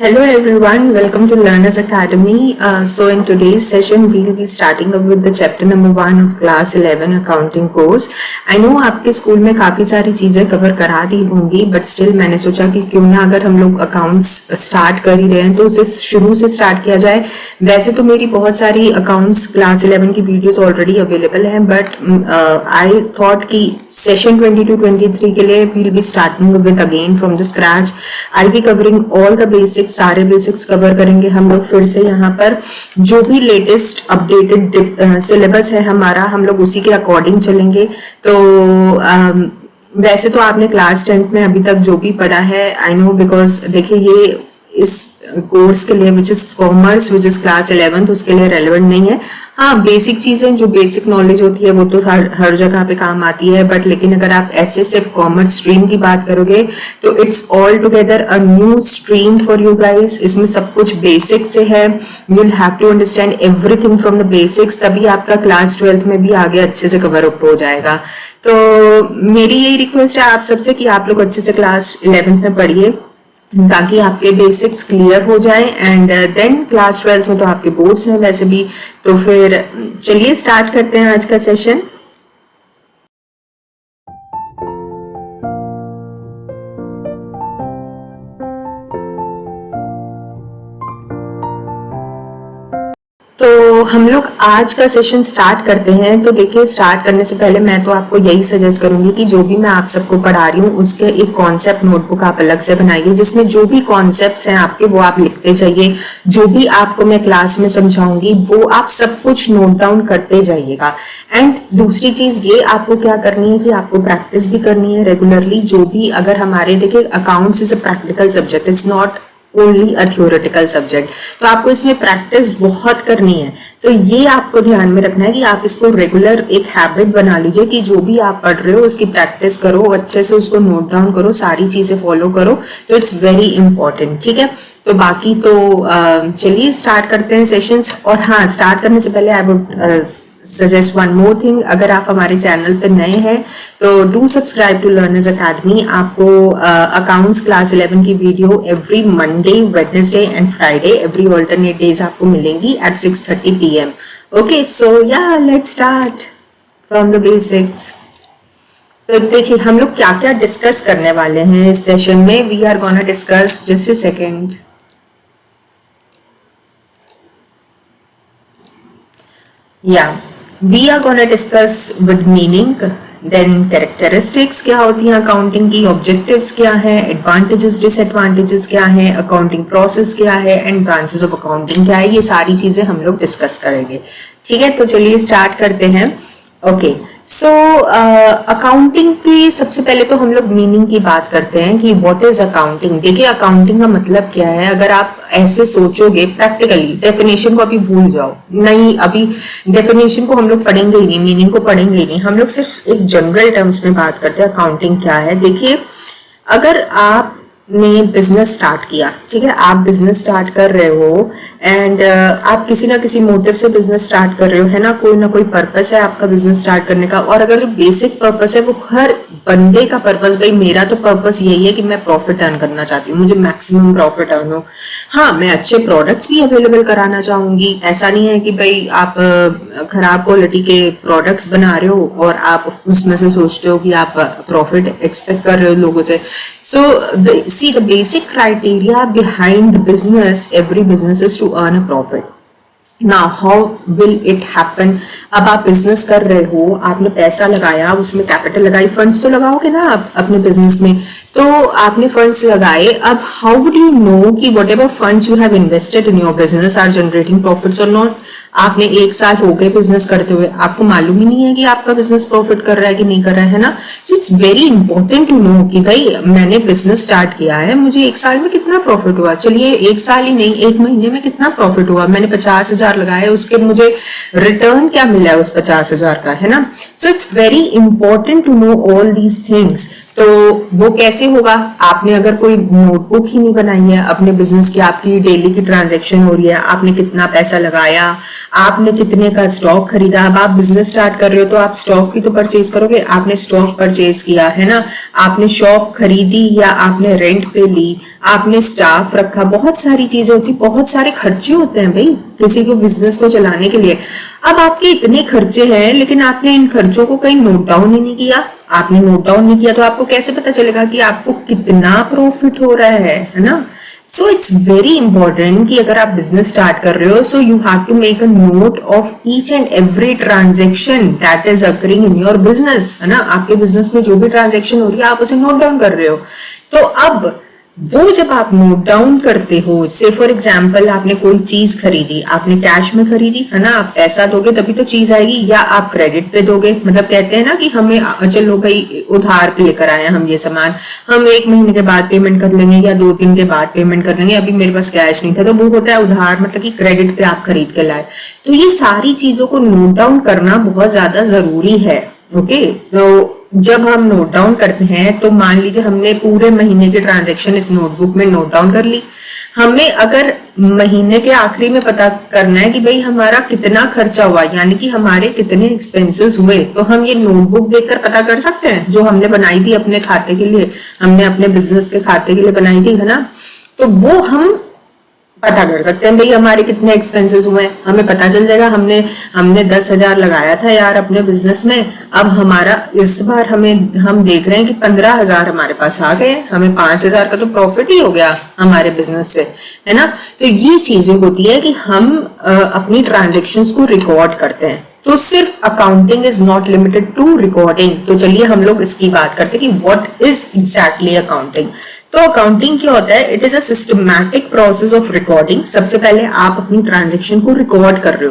Hello everyone, welcome to Learners Academy. So in today's session, we'll be starting up with the chapter number 1 of class 11 accounting course. I know आपके school में काफी सारी चीजें cover करा दी होंगी, but still मैंने सोचा कि क्यों ना अगर हम लोग अकाउंट्स स्टार्ट कर ही रहे हैं तो उसे शुरू से स्टार्ट किया जाए। वैसे तो मेरी बहुत सारी अकाउंट्स क्लास 11 की वीडियोस ऑलरेडी अवेलेबल हैं, बट आई थॉट कि सेशन 22-23 के लिए we'll be starting with again from the scratch. I'll be covering all the basics, सारे बेसिक्स कवर करेंगे हम लोग फिर से। यहाँ पर जो भी लेटेस्ट अपडेटेड सिलेबस है हमारा, हम लोग उसी के अकॉर्डिंग चलेंगे। तो वैसे तो आपने क्लास 10th में अभी तक जो भी पढ़ा है, आई नो, बिकॉज देखिए ये इस कोर्स के लिए which is commerce which is class 11 उसके लिए रेलेवेंट नहीं है। हाँ, बेसिक चीजें जो बेसिक नॉलेज होती है वो तो हर जगह पे काम आती है, बट लेकिन अगर आप ऐसे सिर्फ कॉमर्स स्ट्रीम की बात करोगे तो it's all together a new stream for you guys. इसमें सब कुछ बेसिक से है। You will have to understand everything from the basics, तभी आपका क्लास 12th में भी आगे अच्छे से कवर अप हो जाएगा। तो मेरी यही रिक्वेस्ट है आप सबसे कि आप लोग अच्छे से क्लास 11th में पढ़िए ताकि आपके बेसिक्स क्लियर हो जाए, एंड देन क्लास 12th में तो आपके बोर्ड्स हैं वैसे भी। तो फिर चलिए स्टार्ट करते हैं आज का सेशन। तो हम लोग आज का सेशन स्टार्ट करते हैं। तो देखिए, स्टार्ट करने से पहले मैं तो आपको यही सजेस्ट करूंगी कि जो भी मैं आप सबको पढ़ा रही हूँ उसके एक कॉन्सेप्ट नोटबुक आप अलग से बनाइए, जिसमें जो भी कॉन्सेप्ट्स हैं आपके वो आप लिखते जाइए। जो भी आपको मैं क्लास में समझाऊंगी वो आप सब कुछ नोट डाउन करते जाइएगा। एंड दूसरी चीज ये आपको क्या करनी है कि आपको प्रैक्टिस भी करनी है रेगुलरली। जो भी अगर हमारे देखिए accounts is a practical subject, it's not only a theoretical subject, तो आपको इसमें प्रैक्टिस बहुत करनी है। तो ये आपको ध्यान में रखना है कि आप इसको रेगुलर एक हैबिट बना लीजिए कि जो भी आप पढ़ रहे हो उसकी प्रैक्टिस करो, अच्छे से उसको नोट डाउन करो, सारी चीजें फॉलो करो। तो इट्स वेरी इंपॉर्टेंट, ठीक है। तो बाकी तो चलिए स्टार्ट करते हैं सेशंस। और हाँ, स्टार्ट करने से पहले I would suggest one more thing. अगर आप हमारे चैनल पर नए हैं तो do subscribe to learners academy. आपको अकाउंट्स क्लास 11 की video every Monday, Wednesday and Friday, every alternate days आपको मिलेंगी at 6:30 PM। Okay, so yeah let's start from the basics. तो देखिए हम लोग क्या क्या डिस्कस करने वाले हैं इस सेशन में। We are gonna discuss, just a second, we are going to discuss with meaning, then characteristics क्या होती हैं अकाउंटिंग की, ऑब्जेक्टिव्स क्या है, एडवांटेजेस डिसएडवांटेजेस क्या है, अकाउंटिंग प्रोसेस क्या है, एंड ब्रांचेस ऑफ अकाउंटिंग क्या है। ये सारी चीजें हम लोग डिस्कस करेंगे, ठीक है। तो चलिए स्टार्ट करते हैं। ओके, सो अकाउंटिंग की सबसे पहले तो हम लोग मीनिंग की बात करते हैं कि व्हाट इज अकाउंटिंग। देखिए अकाउंटिंग का मतलब क्या है। अगर आप ऐसे सोचोगे प्रैक्टिकली, डेफिनेशन को अभी भूल जाओ, नहीं अभी डेफिनेशन को हम लोग पढ़ेंगे ही नहीं, मीनिंग को पढ़ेंगे ही नहीं, हम लोग सिर्फ एक जनरल टर्म्स में बात करते हैं अकाउंटिंग क्या है। देखिए अगर आप ने बिजनेस स्टार्ट किया, ठीक है, आप बिजनेस स्टार्ट कर रहे हो एंड आप किसी ना किसी मोटिव से बिजनेस स्टार्ट कर रहे हो, है ना कोई पर्पस है आपका बिजनेस स्टार्ट करने का। और अगर जो बेसिक पर्पस है वो हर बंदे का पर्पस, भाई मेरा तो पर्पस यही है कि मैं प्रॉफिट अर्न करना चाहती हूँ, मुझे मैक्सिमम प्रॉफिट अर्न हो। हाँ, मैं अच्छे प्रोडक्ट्स भी अवेलेबल कराना चाहूंगी। ऐसा नहीं है कि भाई आप खराब क्वालिटी के प्रोडक्ट्स बना रहे हो और आप उसमें से सोचते हो कि आप प्रॉफिट एक्सपेक्ट कर रहे हो लोगों से। सो see the basic criteria behind business, every business is to earn a profit. Now how will it happen? अब आप बिजनेस कर रहे हो, आपने पैसा लगाया, उसमें कैपिटल लगाई, फंड्स तो लगाओगे ना आप अपने बिजनेस में। तो आपने फंड्स लगाए, अब हाउ वुड यू नो कि whatever funds you have invested in your business are generating profits और नॉट। आपने 1 साल हो गए बिजनेस करते हुए, आपको मालूम ही नहीं है कि आपका बिजनेस प्रॉफिट कर रहा है कि नहीं कर रहा है ना। So it's very important to know कि भाई मैंने बिजनेस स्टार्ट किया है, मुझे 1 साल में कितना प्रॉफिट हुआ। चलिए 1 साल ही नहीं, 1 महीने में कितना प्रॉफिट हुआ, मैंने 50,000 लगाए, उसके मुझे रिटर्न क्या मिला है उस 50,000 का, है ना। So it's very important to know all these things. तो वो कैसे होगा? आपने अगर कोई नोटबुक ही नहीं बनाई है अपने बिजनेस की, आपकी डेली की ट्रांजैक्शन हो रही है, आपने कितना पैसा लगाया, आपने कितने का स्टॉक खरीदा। अब आप बिजनेस स्टार्ट कर रहे हो तो आप स्टॉक भी तो परचेज करोगे। आपने स्टॉक परचेज किया है ना, आपने शॉप खरीदी या आपने रेंट पे ली, आपने स्टाफ रखा, बहुत सारी चीजें होती, बहुत सारे खर्चे होते हैं भाई किसी को बिजनेस को चलाने के लिए। अब आपके इतने खर्चे हैं लेकिन आपने इन खर्चों को कहीं नोट डाउन ही नहीं किया। आपने नोट डाउन नहीं किया तो आपको कैसे पता चलेगा कि आपको कितना प्रॉफिट हो रहा है ना? सो इट्स वेरी इंपॉर्टेंट कि अगर आप बिजनेस स्टार्ट कर रहे हो, so you have to make a note of each and every transaction that is occurring in your business, है ना? आपके बिजनेस में जो भी ट्रांजेक्शन हो रही है आप उसे नोट डाउन कर रहे हो। तो अब वो जब आप नोट डाउन करते हो, से फॉर एग्जाम्पल आपने कोई चीज खरीदी, आपने कैश में खरीदी, है ना? आप पैसा दोगे तभी तो चीज आएगी, या आप क्रेडिट पे दोगे। मतलब कहते हैं ना कि हमें चलो भाई उधार पे लेकर आए हम ये सामान, हम 1 महीने के बाद पेमेंट कर लेंगे या 2 दिन के बाद पेमेंट कर लेंगे, अभी मेरे पास कैश नहीं था। तो वो होता है उधार, मतलब कि क्रेडिट पे आप खरीद के लाए। तो ये सारी चीजों को नोट डाउन करना बहुत ज्यादा जरूरी है। ओके, तो जब हम नोट डाउन करते हैं तो मान लीजिए हमने पूरे महीने की ट्रांजैक्शन इस नोटबुक में नोट डाउन कर ली। हमें अगर महीने के आखिरी में पता करना है कि भाई हमारा कितना खर्चा हुआ, यानी कि हमारे कितने एक्सपेंसेस हुए, तो हम ये नोटबुक देखकर पता कर सकते हैं, जो हमने बनाई थी अपने खाते के लिए, हमने अपने बिजनेस के खाते के लिए बनाई थी, है ना? तो वो हम पता कर सकते हैं भाई हमारे कितने एक्सपेंसेस हुए हैं। हमें पता चल जाएगा हमने 10,000 लगाया था यार अपने बिजनेस में, अब हमारा इस बार हम देख रहे हैं कि 15,000 हमारे पास आ गए, हमें 5,000 का तो प्रॉफिट ही हो गया हमारे बिजनेस से, है ना? तो ये चीजें होती है कि हम अपनी ट्रांजेक्शन्स को रिकॉर्ड करते हैं। तो सिर्फ accounting is not limited to recording. तो चलिए हम लोग इसकी बात करते हैं कि व्हाट इज एग्जैक्टली अकाउंटिंग। तो अकाउंटिंग क्या होता है? It is a systematic process of recording. सबसे पहले आप अपनी ट्रांजेक्शन को रिकॉर्ड कर रहे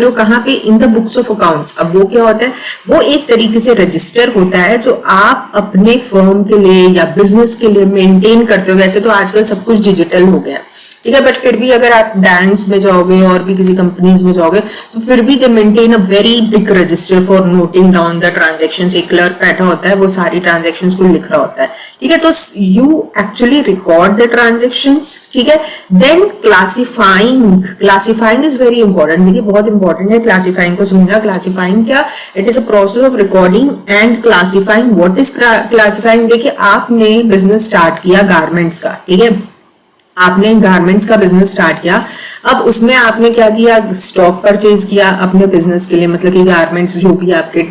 हो कहाँ पे? In the books of accounts. अब वो क्या होता है? वो एक तरीके से रजिस्टर होता है जो आप अपने फर्म के लिए या बिजनेस के लिए मेंटेन करते हो। वैसे तो आजकल सब कुछ डिजिटल हो गया, ठीक है, बट फिर भी अगर आप बैंक्स में जाओगे और भी किसी कंपनीज में जाओगे तो फिर भी दे maintain a very big register for noting down the transactions. एक क्लर्क बैठा होता है, वो सारी ट्रांजैक्शंस को लिख रहा होता है, ठीक है? तो you actually record the transactions, ठीक है? Then classifying is very important. देखिए बहुत इंपॉर्टेंट है क्लासिफाइंग को समझना। क्लासिफाइंग क्या? It is a process of recording and classifying. What is classifying? देखिए आपने बिजनेस स्टार्ट किया गारमेंट्स का, ठीक है, आपने गारमेंट्स का बिजनेस स्टार्ट किया। अब उसमें आपने क्या किया? स्टॉक परचेज किया अपने बिजनेस के लिए, मतलब कि गारमेंट्स जो भी आपके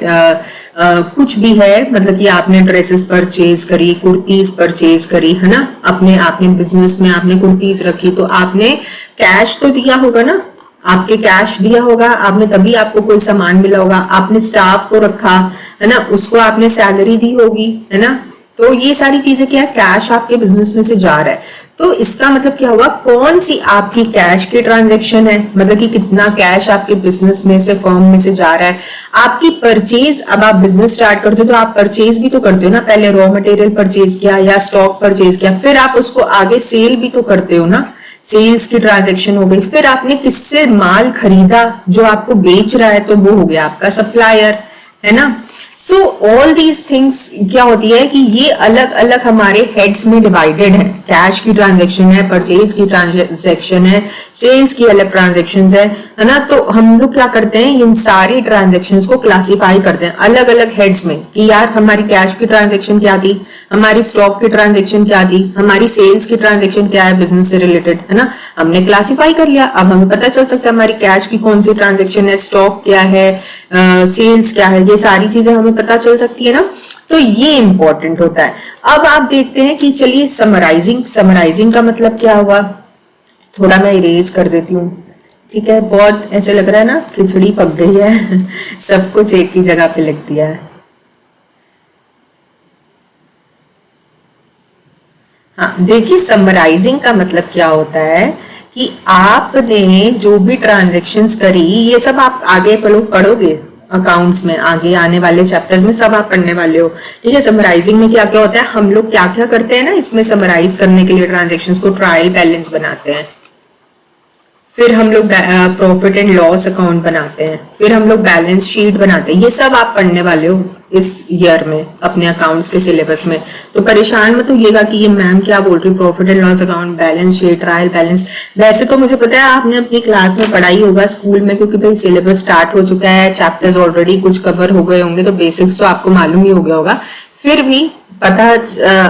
कुछ भी है, मतलब कि आपने ड्रेसेस परचेज करी, कुर्तीज परचेज करी, है ना? आपने बिजनेस में आपने कुर्तीज रखी, तो आपने कैश तो दिया होगा ना, आपके कैश दिया होगा आपने, तभी आपको कोई सामान मिला होगा। आपने स्टाफ को रखा, है ना, उसको आपने सैलरी दी होगी, है ना? तो ये सारी चीजें क्या है? कैश आपके बिजनेस में से जा रहा है। तो इसका मतलब क्या हुआ? कौन सी आपकी कैश की ट्रांजैक्शन है, मतलब कि कितना कैश आपके बिजनेस में से, फर्म में से जा रहा है। आपकी परचेज, अब आप बिजनेस स्टार्ट करते हो तो आप परचेज भी तो करते हो ना, पहले रॉ मटेरियल परचेज किया या स्टॉक परचेज किया, फिर आप उसको आगे सेल भी तो करते हो ना, सेल्स की ट्रांजैक्शन हो गई। फिर आपने किससे माल खरीदा, जो आपको बेच रहा है, तो वो हो गया आपका सप्लायर, है ना? सो ऑल दीज थिंग्स क्या होती है कि ये अलग अलग हमारे हेड्स में डिवाइडेड है। कैश की ट्रांजैक्शन है, परचेज की ट्रांजैक्शन है, सेल्स की अलग ट्रांजैक्शन है ना? तो हम लोग क्या करते हैं? इन सारी ट्रांजैक्शंस को क्लासिफाई करते हैं अलग अलग हेड्स में कि यार हमारी कैश की ट्रांजैक्शन क्या थी, हमारी स्टॉक की ट्रांजैक्शन क्या थी, हमारी सेल्स की ट्रांजैक्शन क्या है बिजनेस से रिलेटेड, है ना? हमने क्लासिफाई कर लिया। अब हमें पता चल सकता है हमारी कैश की कौन सी ट्रांजैक्शन है, स्टॉक क्या है, सेल्स क्या है, ये सारी चीजें हमें पता चल सकती है ना? तो ये इंपॉर्टेंट होता है। अब आप देखते हैं कि चलिए समराइजिंग का मतलब क्या हुआ? थोड़ा मैं इरेज कर देती हूँ, ठीक है? बहुत ऐसे लग रहा है ना खिचड़ी पक गई है सब कुछ एक ही जगह पे लिख दिया है। हाँ देखिए, समराइजिंग का मतलब क्या होता है कि आपने जो भी ट्रांजैक्शंस करी, ये सब आप आगे पढ़ोगे अकाउंट्स में, आगे आने वाले चैप्टर्स में सब आप पढ़ने वाले हो, ठीक है? समराइजिंग में क्या क्या होता है, हम लोग क्या क्या करते हैं ना, इसमें समराइज करने के लिए ट्रांजैक्शंस को ट्रायल बैलेंस बनाते हैं। फिर हम लोग प्रॉफिट एंड लॉस अकाउंट बनाते हैं, फिर हम लोग बैलेंस शीट बनाते हैं। ये सब आप पढ़ने वाले हो इस ईयर में अपने अकाउंट्स के सिलेबस में, तो परेशान मत होइएगा कि ये मैम क्या बोल रही है, profit and loss account, balance sheet, trial balance. वैसे तो मुझे पता है आपने अपनी क्लास में पढ़ाई होगा स्कूल में, क्योंकि भाई सिलेबस स्टार्ट हो चुका है, चैप्टर्स ऑलरेडी कुछ कवर हो गए होंगे, तो बेसिक्स तो आपको मालूम ही हो गया होगा। फिर भी पता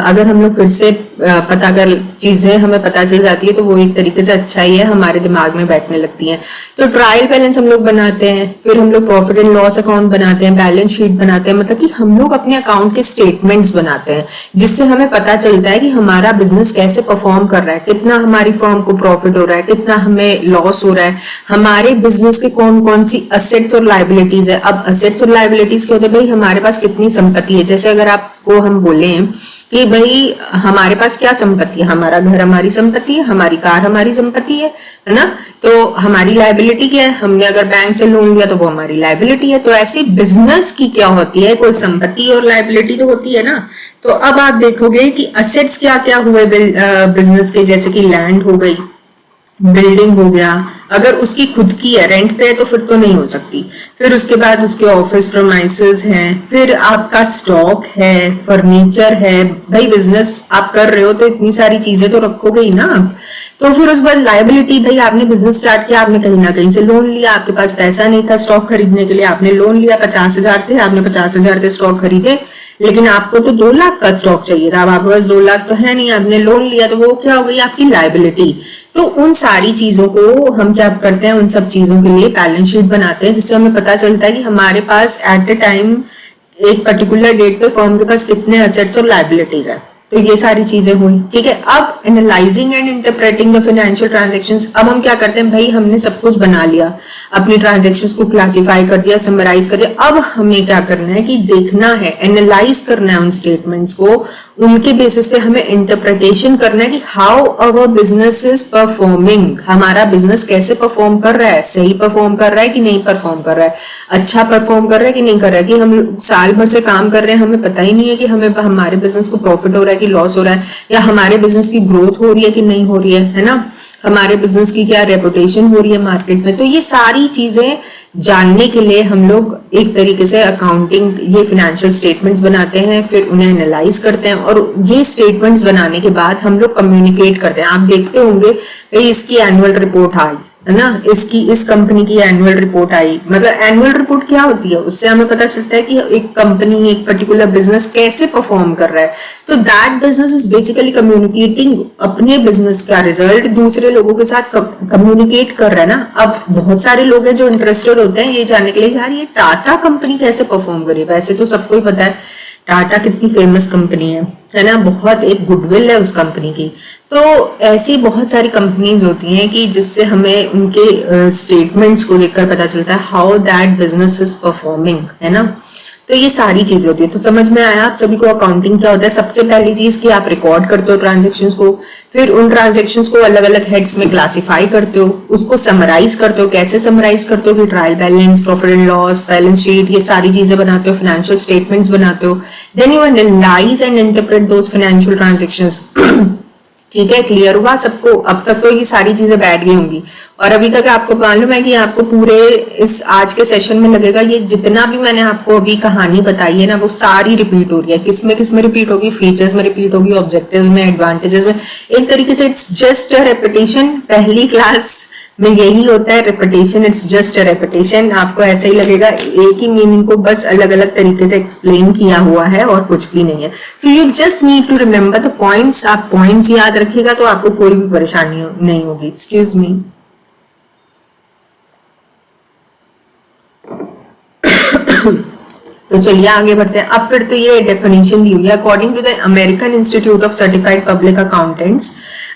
अगर हम लोग फिर से पता कर चीजें हमें पता चल जाती है तो वो एक तरीके से अच्छा ही है, हमारे दिमाग में बैठने लगती हैं। तो ट्रायल बैलेंस हम लोग बनाते हैं, फिर हम लोग प्रॉफिट एंड लॉस अकाउंट बनाते हैं, बैलेंस शीट बनाते हैं, मतलब कि हम लोग अपने अकाउंट के स्टेटमेंट्स बनाते हैं, जिससे हमें पता चलता है कि हमारा बिजनेस कैसे परफॉर्म कर रहा है, कितना हमारी फर्म को प्रॉफिट हो रहा है, कितना हमें लॉस हो रहा है, हमारे बिजनेस के कौन कौन सी असेट्स और लाइबिलिटीज है। अब असेट्स और लाइबिलिटीज क्या होते हैं भाई, हमारे पास कितनी संपत्ति है। जैसे अगर आपको हम बोले कि भाई हमारे पास क्या संपत्ति है, हमारा घर हमारी संपत्ति है, हमारी कार हमारी संपत्ति है ना, तो हमारी लाइबिलिटी क्या है, हमने अगर बैंक से लोन लिया तो वो हमारी लाइबिलिटी है। तो ऐसे बिजनेस की क्या होती है, कोई संपत्ति और लाइबिलिटी तो होती है ना। तो अब आप देखोगे कि असेट्स क्या क्या हुए बिजनेस के, जैसे कि लैंड हो गई, बिल्डिंग हो गया, अगर उसकी खुद की है, रेंट पे है तो फिर तो नहीं हो सकती। फिर उसके बाद उसके ऑफिस प्रीमाइसेस हैं, फिर आपका स्टॉक है, फर्नीचर है। भाई बिजनेस आप कर रहे हो तो इतनी सारी चीजें तो रखोगे ही ना आप। तो फिर उसके बाद लायबिलिटी, भाई आपने बिजनेस स्टार्ट किया, आपने कहीं ना कहीं से लोन लिया, आपके पास पैसा नहीं था स्टॉक खरीदने के लिए, आपने लोन लिया, 50,000 थे, आपने 50,000 के स्टॉक खरीदे, लेकिन आपको तो 2 लाख का स्टॉक चाहिए था, अब आपके पास 2 लाख तो है नहीं, आपने लोन लिया, तो वो क्या हो गई आपकी लायबिलिटी। तो उन सारी चीजों को हम क्या करते हैं, उन सब चीजों के लिए बैलेंस शीट बनाते हैं, जिससे हमें पता चलता है कि हमारे पास एट ए टाइम एक पर्टिकुलर डेट पे फर्म के पास कितने एसेट्स और लायबिलिटीज है। तो ये सारी चीजें हुई, ठीक है। अब analysing and interpreting the financial transactions, अब हम क्या करते हैं भाई, हमने सब कुछ बना लिया, अपनी ट्रांजैक्शंस को क्लासिफाई कर दिया, समराइज कर दिया। अब हमें क्या करना है कि देखना है, एनालाइज करना है उन स्टेटमेंट्स को, उनके बेसिस पे हमें इंटरप्रिटेशन करना है कि how our business is performing, हमारा बिजनेस कैसे परफॉर्म कर रहा है, सही परफॉर्म कर रहा है कि नहीं परफॉर्म कर रहा है, अच्छा परफॉर्म कर रहा है कि नहीं कर रहा है, कि हम साल भर से काम कर रहे हैं, हमें पता ही नहीं है कि हमें हमारे बिजनेस को प्रॉफिट हो रहा है कि लॉस हो रहा है, या हमारे बिजनेस की ग्रोथ हो रही है कि नहीं हो रही है ना, हमारे बिजनेस की क्या रेपुटेशन हो रही है मार्केट में। तो ये सारी चीजें जानने के लिए हम लोग एक तरीके से अकाउंटिंग, ये फाइनेंशियल स्टेटमेंट्स बनाते हैं, फिर उन्हें एनालाइज करते हैं, और ये स्टेटमेंट्स बनाने के बाद हम लोग कम्युनिकेट करते हैं। आप देखते होंगे भाई इसकी एनुअल रिपोर्ट आई है ना, इसकी इस कंपनी की एनुअल रिपोर्ट आई, मतलब एनुअल रिपोर्ट क्या होती है, उससे हमें पता चलता है कि एक कंपनी, एक पर्टिकुलर बिजनेस कैसे परफॉर्म कर रहा है। तो that business is basically communicating अपने बिजनेस का रिजल्ट दूसरे लोगों के साथ कम्युनिकेट कर रहा है ना। अब बहुत सारे लोग हैं जो इंटरेस्टेड होते हैं ये जानने के लिए, यार ये टाटा कंपनी कैसे परफॉर्म करी। वैसे तो सबको ही पता है टाटा कितनी फेमस कंपनी है ना, बहुत एक गुडविल है उस कंपनी की। तो ऐसी बहुत सारी कंपनीज होती हैं कि जिससे हमें उनके स्टेटमेंट्स को देखकर पता चलता है how that business is performing, है ना। तो ये सारी चीजें होती है। तो समझ में आया आप सभी को अकाउंटिंग क्या होता है। सबसे पहली चीज कि आप रिकॉर्ड करते हो ट्रांजेक्शन्स को, फिर उन ट्रांजेक्शन्स को अलग अलग हेड्स में क्लासिफाई करते हो, उसको समराइज करते हो। कैसे समराइज करते हो कि trial balance, profit and loss, balance sheet, ये सारी चीजें बनाते हो, फाइनेंशियल स्टेटमेंट्स बनाते हो। Then you analyse and interpret those financial transactions. ठीक है, क्लियर हुआ सबको। अब तक तो ये सारी चीजें बैठ गई होंगी, और अभी तक आपको मालूम है कि आपको पूरे इस आज के सेशन में लगेगा ये जितना भी मैंने आपको अभी कहानी बताई है ना, वो सारी रिपीट हो रही है। किसमें रिपीट होगी, फीचर्स में रिपीट होगी, ऑब्जेक्टिव्स में, एडवांटेजेस में। एक तरीके से इट्स जस्ट अ रेपिटेशन। पहली क्लास में यही होता है, repetition, it's just a repetition. आपको ऐसा ही लगेगा एक ही मीनिंग को बस अलग अलग तरीके से एक्सप्लेन किया हुआ है और कुछ भी नहीं है। So you just need to remember the points. आप पॉइंट्स याद रखिएगा तो आपको कोई भी परेशानी नहीं होगी। Excuse me. तो चलिए आगे बढ़ते हैं। अब फिर तो ये डेफिनेशन दी हुई है according to the American Institute of Certified Public Accountants.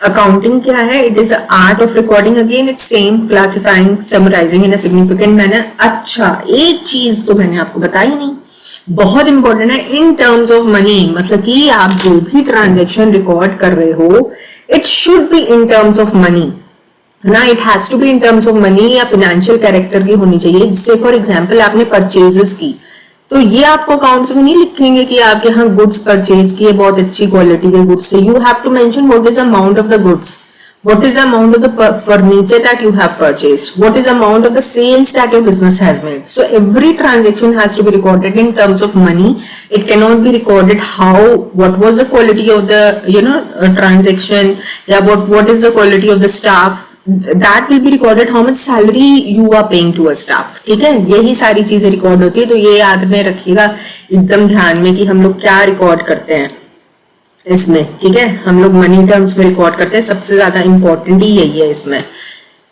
Accounting क्या है? It is art of recording, again it's same, classifying, summarising in a significant manner. अच्छा, एक चीज तो मैंने आपको बताई नहीं, बहुत इंपॉर्टेंट है, इन टर्म्स ऑफ मनी। मतलब कि आप जो भी ट्रांजेक्शन रिकॉर्ड कर रहे हो, it should be in terms of money ना, it has to be in terms of money या फाइनेंशियल कैरेक्टर की होनी चाहिए। जिससे फॉर एग्जांपल आपने परचेजेस की, तो ये आपको अकाउंट्स में नहीं लिखेंगे कि आपके यहाँ गुड्स परचेज किए बहुत अच्छी क्वालिटी के गुड्स से। You have to mention what is amount of the goods, What is the amount of the furniture that you have purchased? What is the amount of the sales that your business has made? So every transaction has to be recorded in terms of money. It cannot be recorded what was the quality of the transaction, what is the quality of the staff. That will be recorded how much salary you are paying to a staff. ठीक है, यही सारी चीजें record होती है. तो ये याद में रखिएगा एकदम ध्यान में कि हम लोग क्या रिकॉर्ड करते हैं इसमें. ठीक है, हम लोग मनी टर्म्स में रिकॉर्ड करते हैं. सबसे ज्यादा इंपॉर्टेंट ही यही है इसमें.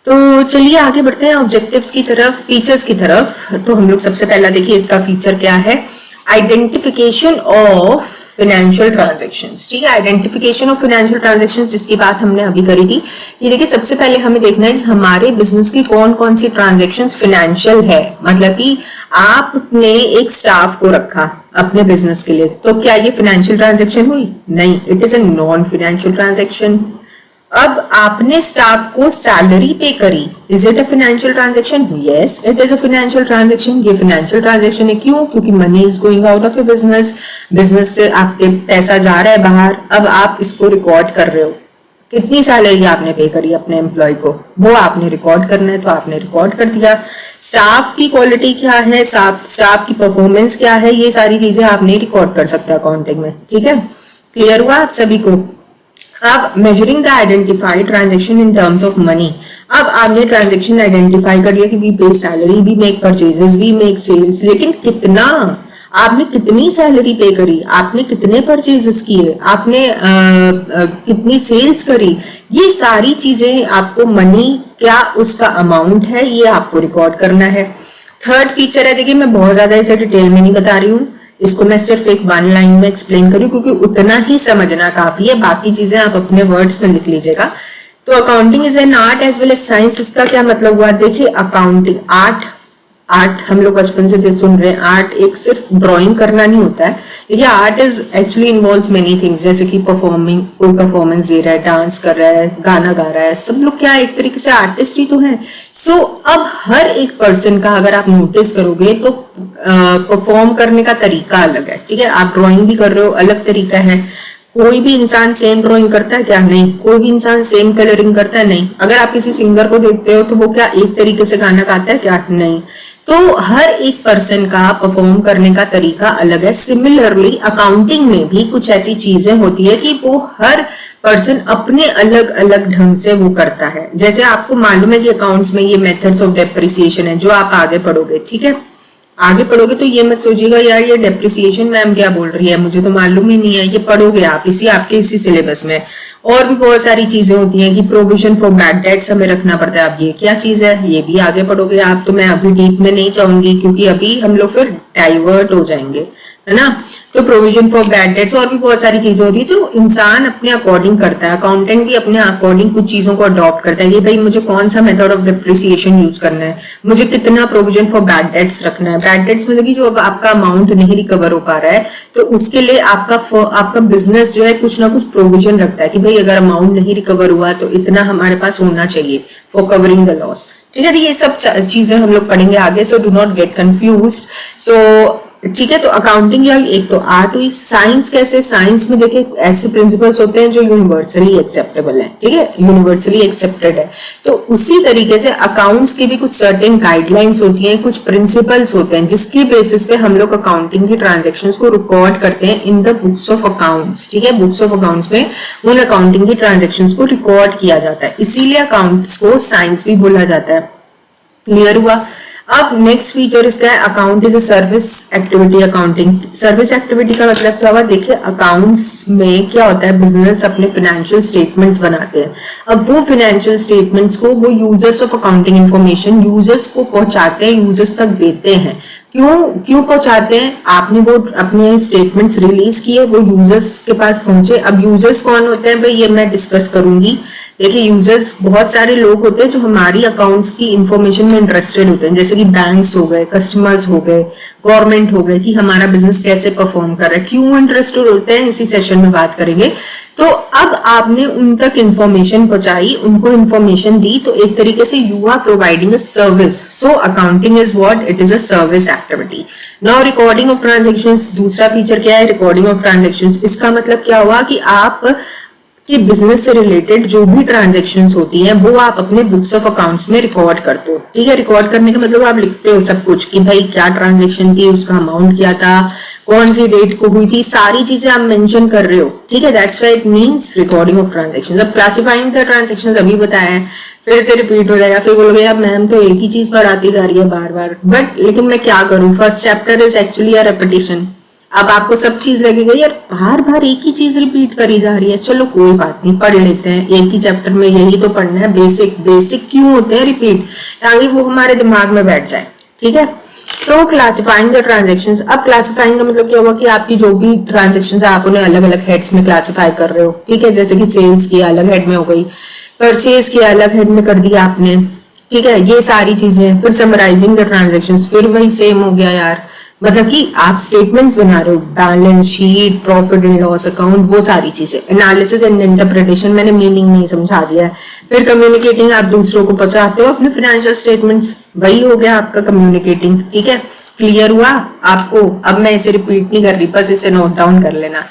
तो चलिए आगे बढ़ते हैं ऑब्जेक्टिव्स की तरफ, फीचर्स की तरफ. तो हम लोग सबसे पहला देखिए इसका फीचर क्या है. Identification of financial transactions. ठीक है, आइडेंटिफिकेशन ऑफ फाइनेंशियल ट्रांजैक्शंस जिसकी बात हमने अभी करी थी. ये देखिए सबसे पहले हमें देखना है कि हमारे बिजनेस की कौन कौन सी ट्रांजैक्शंस फाइनेंशियल है. मतलब कि आपने एक स्टाफ को रखा अपने बिजनेस के लिए, तो क्या ये फाइनेंशियल ट्रांजैक्शन हुई? नहीं, it is a non financial transaction. अब आपने स्टाफ को सैलरी पे करी, is it a financial transaction? Yes, it is a financial transaction. ये फाइनेंशियल ट्रांजैक्शन है. क्यों? क्योंकि money is going out of A business. Business से आपके पैसा जा रहा है बाहर. अब आप इसको रिकॉर्ड कर रहे हो, कितनी सैलरी आपने पे करी अपने एम्प्लॉय को, वो आपने रिकॉर्ड करना है. तो आपने रिकॉर्ड कर दिया. स्टाफ की क्वालिटी क्या है, स्टाफ की परफॉर्मेंस क्या है, ये सारी चीजें आप नहीं रिकॉर्ड कर सकते अकाउंटिंग में. ठीक है, क्लियर हुआ आप सभी को. अब measuring the identified transaction in terms of money. अब आपने ट्रांजैक्शन आइडेंटिफाई कर लिया कि we pay salary, we make purchases, we make sales. लेकिन कितना, आपने कितनी सैलरी पे करी, आपने कितने परचेजेस किए, आपने कितनी सेल्स करी, ये सारी चीजें आपको मनी क्या उसका अमाउंट है ये आपको रिकॉर्ड करना है. थर्ड फीचर है, देखिए मैं बहुत ज्यादा इसे डिटेल में नहीं बता रही हूँ, इसको मैं सिर्फ एक वन लाइन में एक्सप्लेन करूँ क्योंकि उतना ही समझना काफी है. बाकी चीजें आप अपने वर्ड्स में लिख लीजिएगा. तो accounting is an art as well as science. इसका क्या मतलब हुआ? देखिए अकाउंटिंग आर्ट हम लोग बचपन से सुन रहे हैं. आर्ट एक सिर्फ ड्राइंग करना नहीं होता है. देखिए art is actually involves many things, जैसे कि परफॉर्मिंग, कोई परफॉर्मेंस दे रहा है, डांस कर रहा है, गाना गा रहा है, सब लोग क्या एक तरीके से आर्टिस्ट ही तो है. सो अब हर एक पर्सन का अगर आप नोटिस करोगे तो परफॉर्म करने का तरीका अलग है. ठीक है, आप ड्राइंग भी कर रहे हो, अलग तरीका है. कोई भी इंसान सेम ड्राइंग करता है क्या? नहीं. कोई भी इंसान सेम कलरिंग करता है? नहीं. अगर आप किसी सिंगर को देखते हो तो वो क्या एक तरीके से गाना गाता है क्या? नहीं. तो हर एक पर्सन का परफॉर्म करने का तरीका अलग है. सिमिलरली अकाउंटिंग में भी कुछ ऐसी चीजें होती है कि वो हर पर्सन अपने अलग अलग ढंग से वो करता है. जैसे आपको मालूम है कि अकाउंट्स में ये मेथड्स ऑफ डेप्रिसिएशन है जो आप आगे पढ़ोगे. ठीक है, आगे पढ़ोगे तो ये मत सोचिएगा यार ये डेप्रिसिएशन मैम क्या बोल रही है, मुझे तो मालूम ही नहीं है. ये पढ़ोगे आप इसी सिलेबस में. और भी बहुत सारी चीजें होती हैं कि प्रोविजन फॉर बैड डेट्स हमें रखना पड़ता है. अब ये क्या चीज है ये भी आगे पढ़ोगे आप. तो मैं अभी डीप में नहीं जाऊंगी क्योंकि अभी हम लोग फिर डाइवर्ट हो जाएंगे, है ना. तो प्रोविजन फॉर बैड डेट्स और भी बहुत सारी चीजें होती है जो इंसान अपने अकॉर्डिंग करता है. अकाउंटेंट भी अपने अकॉर्डिंग कुछ चीजों को अडॉप्ट करता है कि भाई मुझे कौन सा मेथड ऑफ डेप्रिसिएशन यूज करना है, मुझे कितना प्रोविजन फॉर बैड डेट्स रखना है. बैड डेट्स मतलब कि जो अब आपका अमाउंट नहीं रिकवर हो पा रहा है तो उसके लिए आपका बिजनेस जो है कुछ ना कुछ प्रोविजन रखता है कि भाई अगर अमाउंट नहीं रिकवर हुआ तो इतना हमारे पास होना चाहिए फॉर कवरिंग द लॉस. ठीक है, ये सब चीजें हम लोग पढ़ेंगे आगे. So do not get confused. So ठीक है, तो अकाउंटिंग या एक तो आर्ट हुई. साइंस कैसे? साइंस में देखिए ऐसे प्रिंसिपल्स होते हैं जो यूनिवर्सली एक्सेप्टेबल है. ठीक है, यूनिवर्सली एक्सेप्टेड है. तो उसी तरीके से अकाउंट्स की भी कुछ सर्टेन गाइडलाइंस होती हैं, कुछ प्रिंसिपल्स होते हैं जिसकी बेसिस पे हम लोग अकाउंटिंग की ट्रांजेक्शन्स को रिकॉर्ड करते हैं in the books of accounts. ठीक है, बुक्स ऑफ अकाउंट्स में उन अकाउंटिंग की ट्रांजेक्शन्स को रिकॉर्ड किया जाता है. इसीलिए अकाउंट्स को साइंस भी बोला जाता है. क्लियर हुआ. अब नेक्स्ट फीचर इसका है account is a service activity. Accounting service activity का मतलब क्या हुआ? देखिए अकाउंट्स में क्या होता है, बिजनेस अपने फाइनेंशियल स्टेटमेंट्स बनाते हैं. अब वो फाइनेंशियल स्टेटमेंट्स को वो users of accounting information users को पहुंचाते हैं, यूजर्स तक देते हैं. क्यों पहुंचाते हैं? आपने वो अपने स्टेटमेंट्स रिलीज किए, वो यूजर्स के पास पहुंचे. अब यूजर्स कौन होते हैं भाई, ये मैं डिस्कस करूंगी. देखिए यूजर्स बहुत सारे लोग होते हैं जो हमारी अकाउंट्स की इंफॉर्मेशन में इंटरेस्टेड होते हैं, जैसे कि बैंक्स हो गए, कस्टमर्स हो गए, गवर्नमेंट हो गए कि हमारा बिजनेस कैसे परफॉर्म कर रहा है. क्यों इंटरेस्टेड होते हैं इसी सेशन में बात करेंगे. तो अब आपने उन तक इंफॉर्मेशन पहुंचाई, उनको इंफॉर्मेशन दी, तो एक तरीके से you are providing a service. सो accounting is what? It is a service activity. Now recording of transactions. दूसरा फीचर क्या है? Recording of transactions. इसका मतलब क्या हुआ कि आप कि बिजनेस से रिलेटेड जो भी ट्रांजैक्शंस होती हैं वो आप अपने बुक्स ऑफ अकाउंट्स में रिकॉर्ड करते हो। ठीक है, रिकॉर्ड करने का मतलब आप लिखते हो सब कुछ कि भाई क्या ट्रांजैक्शन थी, उसका अमाउंट क्या था, कौन सी डेट को हुई थी, सारी चीजें आप मेंशन कर रहे हो। ठीक है, that's why it means recording of transactions. अब क्लासिफाइंग द ट्रांजैक्शंस अभी बताया है, फिर से रिपीट हो जाएगा, फिर बोलोगे यार मैम तो एक ही चीज बढ़ाती जा रही है बार बार, बट लेकिन मैं क्या करूं, first chapter is actually a repetition. अब आपको सब चीज लगेगा यार बार बार एक ही चीज रिपीट करी जा रही है, चलो कोई बात नहीं पढ़ लेते हैं, एक ही चैप्टर में यही तो पढ़ना है, बेसिक बेसिक क्यों होते हैं रिपीट, ताकि वो हमारे दिमाग में बैठ जाए। ठीक है, तो क्लासिफाइंग द ट्रांजैक्शंस। अब क्लासिफाइंग का मतलब क्या होगा कि आपकी जो भी ट्रांजैक्शंस है आप उन्हें अलग अलग हेड्स में क्लासिफाई कर रहे हो। ठीक है, जैसे कि सेल्स की अलग हेड में हो गई, परचेज की अलग हेड में कर दिया आपने। ठीक है, ये सारी चीजें। फिर समराइजिंग द ट्रांजैक्शंस, फिर वही सेम हो गया यार, मतलब कि आप स्टेटमेंट्स बना रहे हो, balance sheet, profit and loss account, वो सारी चीजें। एनालिसिस एंड इंटरप्रिटेशन मैंने मीनिंग नहीं समझा दिया है। फिर कम्युनिकेटिंग, आप दूसरों को पहुंचाते हो अपने फाइनेंशियल स्टेटमेंट्स, वही हो गया आपका कम्युनिकेटिंग। ठीक है, क्लियर हुआ आपको? अब मैं इसे रिपीट नहीं कर रही, बस इसे नोट डाउन कर लेना।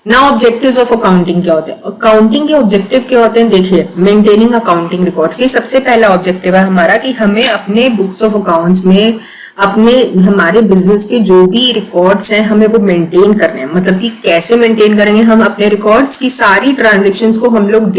नाउ ऑब्जेक्टिव्स ऑफ अकाउंटिंग क्या होते हैं? अकाउंटिंग के ऑब्जेक्टिव क्या होते हैं? देखिए, मेंटेनिंग अकाउंटिंग रिकॉर्ड्स की सबसे पहला ऑब्जेक्टिव है हमारा कि हमें अपने बुक्स ऑफ अकाउंट्स में अपने हमारे बिजनेस के जो भी रिकॉर्ड्स हैं हमें वो मेंटेन करने हैं। मतलब कि कैसे मेंटेन करेंगे? हम अपने रिकॉर्ड्स की सारी ट्रांजेक्शन्स को हम लोग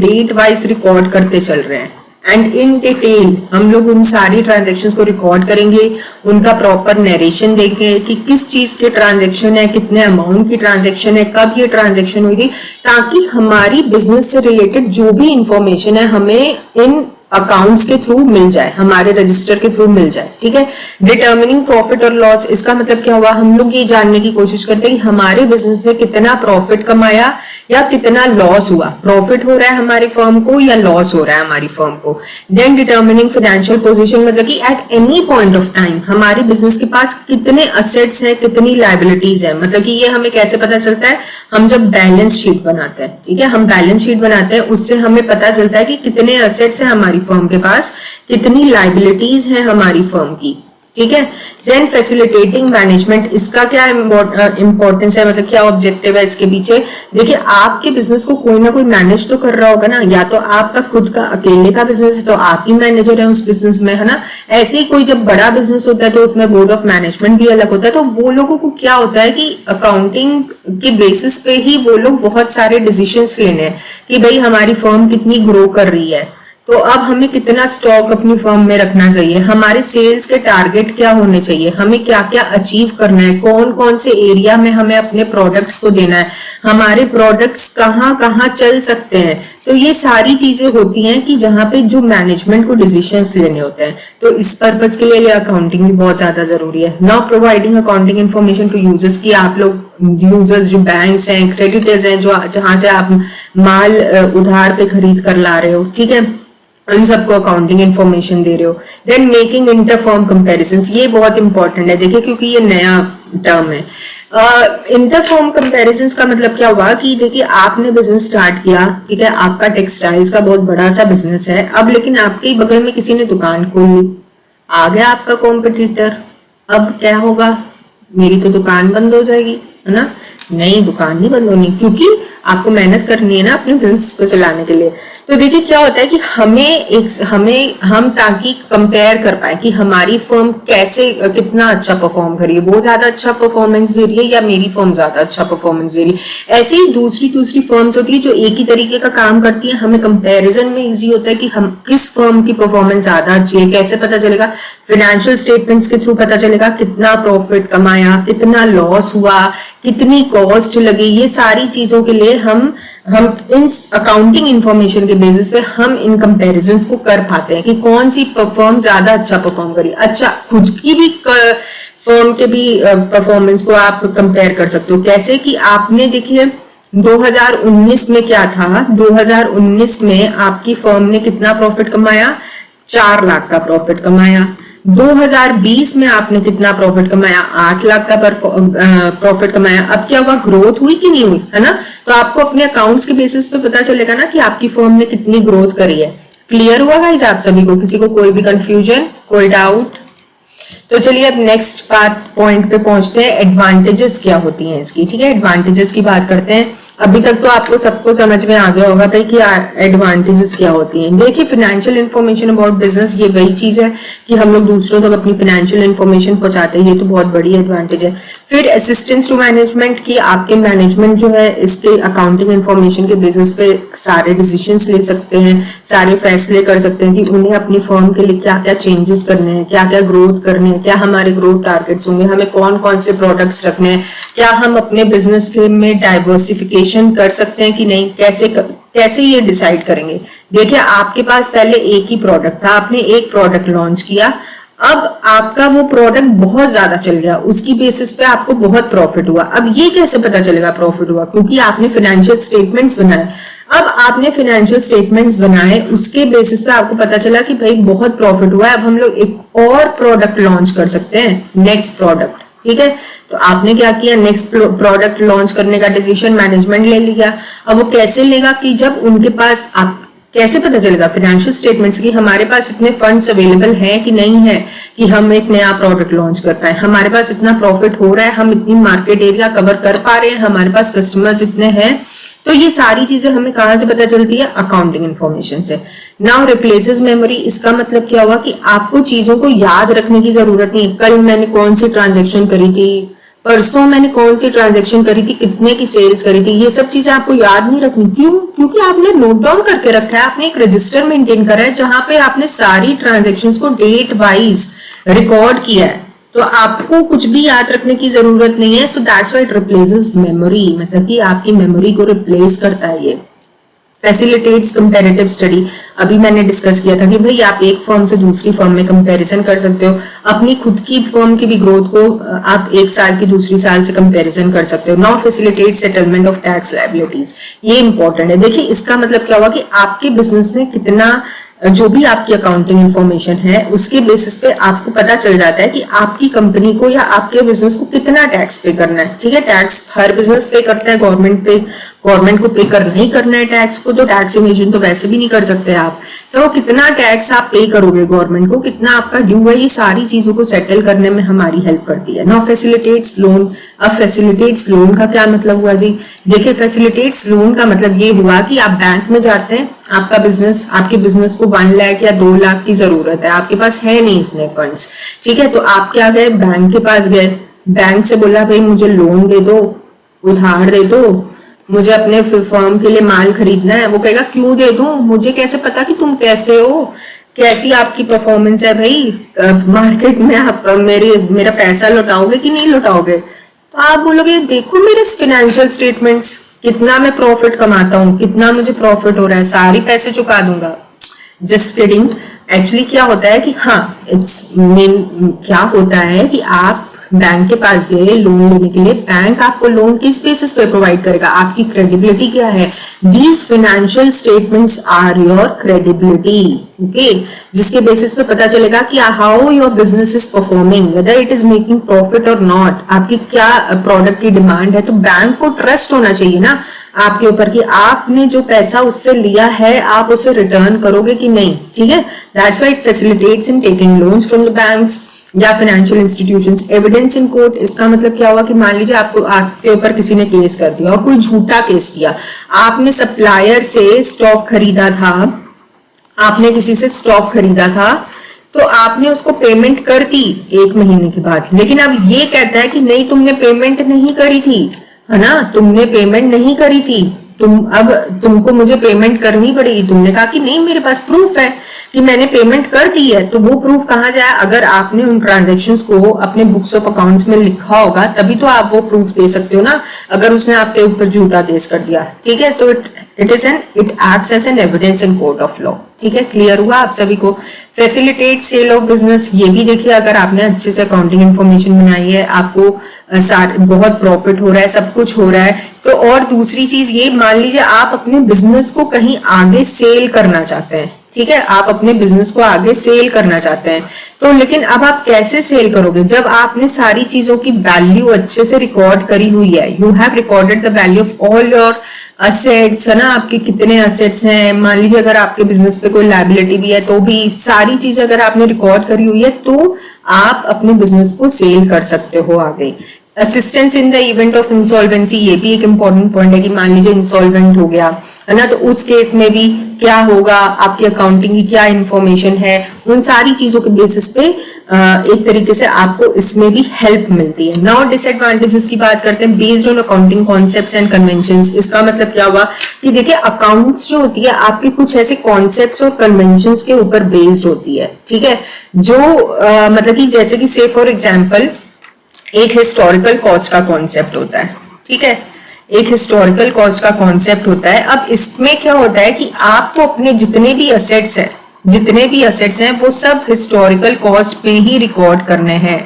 डेट वाइज रिकॉर्ड करते चल रहे हैं, एंड इन डिटेल हम लोग उन सारी ट्रांजेक्शन्स को रिकॉर्ड करेंगे, उनका प्रॉपर नरेशन देंगे कि किस चीज के ट्रांजेक्शन है, कितने अमाउंट की ट्रांजेक्शन है, कब ये ट्रांजेक्शन हुई थी, ताकि हमारी बिजनेस से रिलेटेड जो भी इंफॉर्मेशन है हमें इन अकाउंट्स के थ्रू मिल जाए, हमारे रजिस्टर के थ्रू मिल जाए। ठीक है, डिटर्मिनिंग प्रॉफिट और लॉस, इसका मतलब क्या हुआ? हम लोग ये जानने की कोशिश करते हैं कि हमारे बिजनेस से कितना प्रॉफिट कमाया या कितना लॉस हुआ, प्रॉफिट हो रहा है हमारी फर्म को या लॉस हो रहा है हमारी फर्म को। देन डिटर्मिनिंग फाइनेंशियल पोजीशन, मतलब कि at any point of time हमारे बिजनेस के पास कितने असेट्स हैं, कितनी लायबिलिटीज है। मतलब कि ये हमें कैसे पता चलता है? हम जब बैलेंस शीट बनाते हैं, ठीक है, हम बैलेंस शीट बनाते हैं, उससे हमें पता चलता है कि कितने असेट्स है हमारी फर्म के पास, कितनी लायबिलिटीज है हमारी फर्म की। ठीक है, देन फैसिलिटेटिंग मैनेजमेंट, इसका क्या इंपॉर्टेंस है, मतलब क्या ऑब्जेक्टिव है इसके पीछे? देखिए, आपके बिजनेस को कोई ना कोई मैनेज तो कर रहा होगा ना, या तो आपका खुद का अकेले का बिजनेस है तो आप ही मैनेजर है उस बिजनेस में, है ना। ऐसे ही कोई जब बड़ा बिजनेस होता है तो उसमें बोर्ड ऑफ मैनेजमेंट भी अलग होता है, तो वो लोगों को क्या होता है कि अकाउंटिंग के बेसिस पे ही वो लोग बहुत सारे डिसीजंस लेने हैं कि भाई हमारी फर्म कितनी ग्रो कर रही है, तो अब हमें कितना स्टॉक अपनी फर्म में रखना चाहिए, हमारे सेल्स के टारगेट क्या होने चाहिए, हमें क्या क्या अचीव करना है, कौन कौन से एरिया में हमें अपने प्रोडक्ट्स को देना है, हमारे प्रोडक्ट्स कहाँ कहाँ चल सकते हैं। तो ये सारी चीजें होती हैं कि जहां पे जो मैनेजमेंट को डिसीजंस लेने होते हैं, तो इस पर्पस के लिए अकाउंटिंग भी बहुत ज्यादा जरूरी है। Now providing accounting information to users, की आप लोग यूजर्स जो बैंक्स हैं, क्रेडिटर्स हैं, जो जहां से आप माल उधार पे खरीद कर ला रहे हो, ठीक है, उन सबको अकाउंटिंग इन्फॉर्मेशन दे रहे हो। देन मेकिंग इंटरफर्म कंपैरिजंस, ये बहुत इंपॉर्टेंट है, देखिए क्योंकि ये नया टर्म है। इंटरफर्म कंपैरिजंस का मतलब क्या हुआ कि देखिए आपने बिजनेस स्टार्ट किया, ठीक है, आपका टेक्सटाइल्स का बहुत बड़ा सा बिजनेस है, अब लेकिन आपके बगल में किसी ने दुकान खोली, आ गया आपका कॉम्पिटिटर, अब क्या होगा? मेरी तो दुकान बंद हो जाएगी, है ना। नहीं, दुकान नहीं बंद होनी, क्योंकि आपको मेहनत करनी है ना अपने बिजनेस को चलाने के लिए। तो देखिए क्या होता है कि हम ताकि कंपेयर कर पाए कि हमारी फर्म कैसे कितना अच्छा परफॉर्म कर रही है, वो ज्यादा अच्छा परफॉर्मेंस दे रही है या मेरी फर्म ज्यादा अच्छा परफॉर्मेंस दे रही है। ऐसे ही दूसरी फर्म्स होती है जो एक ही तरीके का काम करती है, हमें कंपेरिजन में इजी होता है कि हम किस फर्म की परफॉर्मेंस ज्यादा अच्छी है। कैसे पता चलेगा? फाइनेंशियल स्टेटमेंट्स के थ्रू पता चलेगा, कितना प्रॉफिट कमाया, कितना लॉस हुआ, कितनी कॉस्ट लगी, ये सारी चीजों के लिए हम इन अकाउंटिंग इंफॉर्मेशन के बेसिस पे हम इन कंपैरिजंस को कर पाते हैं कि कौन सी फर्म ज्यादा अच्छा परफॉर्म करी। अच्छा, खुद की भी फर्म के भी परफॉर्मेंस को आप कंपेयर कर सकते हो। कैसे कि आपने देखिए 2019 में क्या था, 2019 में आपकी फर्म ने कितना प्रॉफिट कमाया? 4 लाख का प्रॉफिट कमाया। 2020 में आपने कितना प्रॉफिट कमाया? 8 लाख का प्रॉफिट कमाया। अब क्या हुआ? ग्रोथ हुई कि नहीं हुई, है ना। तो आपको अपने अकाउंट्स के बेसिस पे पता चलेगा ना कि आपकी फर्म ने कितनी ग्रोथ करी है। क्लियर हुआ गाइस आप सभी को? किसी को कोई भी कंफ्यूजन, कोई डाउट? तो चलिए अब नेक्स्ट पॉइंट पे पहुंचते हैं, एडवांटेजेस क्या होती हैं इसकी। ठीक है, एडवांटेजेस की बात करते हैं। अभी तक तो आपको सबको समझ में आ गया होगा भाई कि एडवांटेजेस क्या होती हैं। देखिए, फाइनेंशियल इंफॉर्मेशन अबाउट बिजनेस, ये वही चीज है कि हम लोग दूसरों तक अपनी फाइनेंशियल इंफॉर्मेशन पहुंचाते हैं, ये तो बहुत बड़ी एडवांटेज है। फिर असिस्टेंस टू मैनेजमेंट की, आपके मैनेजमेंट जो है इसके अकाउंटिंग इंफॉर्मेशन के बेसिस पे सारे डिसीजंस ले सकते हैं, सारे फैसले कर सकते हैं कि उन्हें अपनी फर्म के लिए क्या क्या चेंजेस करने हैं, क्या क्या ग्रोथ करने हैं, क्या हमारे ग्रोथ टारगेट्स होंगे, हमें कौन कौन से प्रोडक्ट्स रखने हैं, क्या हम अपने बिजनेस के में डाइवर्सिफिकेशन कर सकते हैं कि नहीं, कैसे ये डिसाइड करेंगे। देखिए, आपके पास पहले एक ही प्रोडक्ट था, आपने एक प्रोडक्ट लॉन्च किया, अब आपका वो प्रोडक्ट बहुत ज्यादा चल गया, उसकी बेसिस पे आपको बहुत प्रॉफिट हुआ। अब ये कैसे पता चलेगा प्रॉफिट हुआ? क्योंकि आपने फाइनेंशियल स्टेटमेंट्स बनाए। अब आपने फाइनेंशियल स्टेटमेंट्स बनाए, उसके बेसिस पे आपको पता चला कि भाई बहुत प्रॉफिट हुआ है, अब हम लोग एक और प्रोडक्ट लॉन्च कर सकते हैं, नेक्स्ट प्रोडक्ट। ठीक है, तो आपने क्या किया, नेक्स्ट प्रोडक्ट लॉन्च करने का डिसीजन मैनेजमेंट ले लिया। अब वो कैसे लेगा कि जब उनके पास, आप कैसे पता चलेगा फाइनेंशियल स्टेटमेंट्स की हमारे पास इतने फंड्स अवेलेबल हैं कि नहीं है कि हम एक नया प्रोडक्ट लॉन्च कर पाए, हमारे पास इतना प्रॉफिट हो रहा है, हम इतनी मार्केट एरिया कवर कर पा रहे हैं, हमारे पास कस्टमर्स इतने हैं। तो ये सारी चीजें हमें कहां से पता चलती है? अकाउंटिंग इंफॉर्मेशन से। नाउ रिप्लेसेस मेमोरी, इसका मतलब क्या हुआ कि आपको चीजों को याद रखने की जरूरत नहीं। कल मैंने कौन सी ट्रांजेक्शन करी थी, परसों मैंने कौन सी ट्रांजैक्शन करी थी, कितने की सेल्स करी थी, ये सब चीजें आपको याद नहीं रखनी। क्यों? क्योंकि आपने नोट डाउन करके रखा है, आपने एक रजिस्टर मेंटेन करा है जहां पे आपने सारी ट्रांजैक्शंस को डेट वाइज रिकॉर्ड किया है, तो आपको कुछ भी याद रखने की जरूरत नहीं है। So that's why it replaces memory, मतलब कि आपकी मेमोरी को रिप्लेस करता है ये। फैसिलिटेट्स कंपैरेटिव स्टडी, अभी मैंने डिस्कस किया था कि भाई आप एक फर्म से दूसरी फर्म में कंपैरिजन कर सकते हो, अपनी खुद की फर्म की भी ग्रोथ को आप एक साल की दूसरी साल से कंपैरिजन कर सकते हो। Now facilitate settlement of tax liabilities, ये इंपॉर्टेंट है। देखिए, इसका मतलब क्या हुआ कि आपके बिजनेस ने कितना, जो भी आपकी अकाउंटिंग इंफॉर्मेशन है उसके बेसिस पे आपको पता चल जाता है कि आपकी कंपनी को या आपके बिजनेस को कितना टैक्स पे करना है। ठीक है, टैक्स हर बिजनेस पे करता है, गवर्नमेंट को पे करना ही करना है टैक्स को, तो टैक्स इवेजन तो वैसे भी नहीं कर सकते आप। तो कितना टैक्स आप पे करोगे गवर्नमेंट को, कितना आपका ड्यू है, ये सारी चीजों को सेटल करने में हमारी हेल्प करती है। नाउ फैसिलिटेट्स लोन, अब फैसिलिटेट्स लोन का क्या मतलब हुआ जी? देखिए, फैसिलिटेट्स लोन का मतलब ये हुआ कि आप बैंक में जाते हैं, आपका बिजनेस, आपके बिजनेस को 1 लाख या 2 लाख की जरूरत है, आपके पास है नहीं इतने फंड्स। ठीक है, तो आप क्या गए, बैंक के पास गए, बैंक से बोला भाई मुझे लोन दे दो, उधार दे दो, मुझे अपने फर्म के लिए माल खरीदना है। वो कहेगा क्यों दे दूं, मुझे कैसे पता कि तुम कैसे हो, कैसी आपकी परफॉर्मेंस है भाई मार्केट में, आप मेरा पैसा लौटाओगे कि नहीं लौटाओगे? तो आप बोलोगे देखो मेरे फाइनेंशियल स्टेटमेंट्स, कितना मैं प्रॉफिट कमाता हूँ, कितना मुझे प्रॉफिट हो रहा है, सारी पैसे चुका दूंगा। Just kidding. एक्चुअली क्या होता है कि हाँ, क्या होता है कि आप बैंक के पास गए लोन लेने के लिए, बैंक आपको लोन किस बेसिस पे प्रोवाइड करेगा? आपकी क्रेडिबिलिटी क्या है? These financial statements are your credibility, okay, जिसके बेसिस पे पता चलेगा कि how your business is performing, whether it is making profit और नॉट, आपकी क्या प्रोडक्ट की डिमांड है। तो बैंक को ट्रस्ट होना चाहिए ना आपके ऊपर कि आपने जो पैसा उससे लिया है आप उसे रिटर्न करोगे कि नहीं। ठीक है, that's why it facilitates in taking loans from the banks या financial institutions. Evidence in court, इसका मतलब क्या हुआ कि मान लीजिए आपके ऊपर किसी ने केस कर दिया और कोई झूठा केस किया, आपने सप्लायर से स्टॉक खरीदा था, आपने किसी से स्टॉक खरीदा था, तो आपने उसको पेमेंट कर दी 1 महीने के बाद, लेकिन अब ये कहता है कि नहीं तुमने पेमेंट नहीं करी थी, है ना, तुमने पेमेंट नहीं करी थी, अब तुमको मुझे पेमेंट करनी पड़ेगी। तुमने कहा कि नहीं मेरे पास प्रूफ है कि मैंने पेमेंट कर दी है, तो वो प्रूफ कहाँ जाए? अगर आपने उन ट्रांजैक्शंस को अपने बुक्स ऑफ अकाउंट्स में लिखा होगा तभी तो आप वो प्रूफ दे सकते हो ना, अगर उसने आपके ऊपर झूठा केस कर दिया। ठीक है, तो it acts as an evidence in court of law. ठीक है, क्लियर हुआ आप सभी को? फैसिलिटेट सेल ऑफ बिजनेस, ये भी देखिए, अगर आपने अच्छे से अकाउंटिंग इंफॉर्मेशन बनाई है, आपको बहुत प्रॉफिट हो रहा है, सब कुछ हो रहा है, तो और दूसरी चीज ये, मान लीजिए आप अपने बिजनेस को कहीं आगे सेल करना चाहते हैं, ठीक है, आप अपने बिजनेस को आगे सेल करना चाहते हैं, तो लेकिन अब आप कैसे सेल करोगे जब आपने सारी चीजों की वैल्यू अच्छे से रिकॉर्ड करी हुई है। You have recorded the value of all your assets, है ना, आपके कितने असेट्स हैं। मान लीजिए अगर आपके बिजनेस पे कोई लायबिलिटी भी है तो भी सारी चीजें अगर आपने रिकॉर्ड करी हुई है तो आप अपने बिजनेस को सेल कर सकते हो आगे। Assistance in the event of insolvency, ये भी एक इंपॉर्टेंट पॉइंट है कि मान लीजिए इंसॉल्वेंट हो गया, है ना, तो उस केस में भी क्या होगा, आपकी अकाउंटिंग की क्या इंफॉर्मेशन है, उन सारी चीजों के बेसिस पे एक तरीके से आपको इसमें भी हेल्प मिलती है। नाउ डिसएडवांटेजेस की बात करते हैं, based on accounting concepts and conventions. इसका मतलब क्या हुआ कि देखिए अकाउंट्स जो होती है आपके कुछ ऐसे कॉन्सेप्ट्स और कन्वेंशंस के ऊपर बेस्ड होती है, ठीक है, जो मतलब कि जैसे कि से फॉर एग्जाम्पल एक हिस्टोरिकल कॉस्ट का कॉन्सेप्ट होता है, ठीक है, एक हिस्टोरिकल कॉस्ट का कॉन्सेप्ट होता है। अब इसमें क्या होता है कि आपको अपने जितने भी असेट्स हैं वो सब हिस्टोरिकल कॉस्ट में ही रिकॉर्ड करने हैं,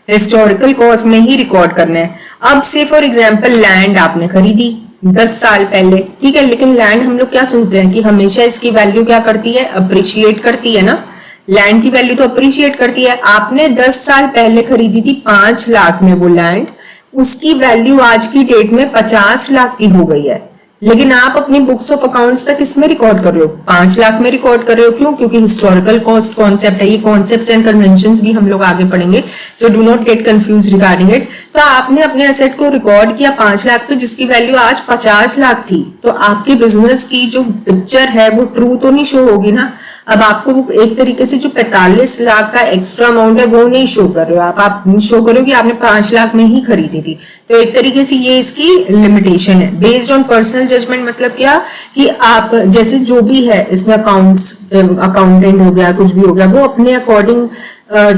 हिस्टोरिकल कॉस्ट में ही रिकॉर्ड करने हैं। अब से फॉर एग्जांपल लैंड आपने खरीदी 10 साल पहले, ठीक है, लेकिन लैंड हम लोग क्या सुनते हैं कि हमेशा इसकी वैल्यू क्या करती है, अप्रिशिएट करती है ना, लैंड की वैल्यू तो अप्रिशिएट करती है। आपने 10 साल पहले खरीदी थी 5 लाख में वो लैंड, उसकी वैल्यू आज की डेट में 50 लाख की हो गई है, लेकिन आप अपनी बुक्स ऑफ अकाउंट्स पे किस में रिकॉर्ड कर रहे हो, 5 लाख में रिकॉर्ड कर रहे हो। क्यों? क्योंकि हिस्टोरिकल कॉस्ट कॉन्सेप्ट है, ये कॉन्सेप्ट्स एंड कन्वेंशंस भी हम लोग आगे पढ़ेंगे, सो do not get confuse regarding it. तो आपने अपने एसेट को रिकॉर्ड किया 5 लाख पे जिसकी वैल्यू आज 50 लाख थी, तो आपके बिजनेस की जो पिक्चर है वो ट्रू तो नहीं शो होगी ना। अब आपको एक तरीके से जो 45 लाख का एक्स्ट्रा अमाउंट है वो नहीं शो कर रहे हो आप शो करो कि आपने 5 लाख में ही खरीदी थी। तो एक तरीके से ये इसकी लिमिटेशन है। बेस्ड ऑन पर्सनल जजमेंट मतलब क्या कि आप जैसे जो भी है इसमें अकाउंटेंट हो गया, कुछ भी हो गया, वो अपने अकॉर्डिंग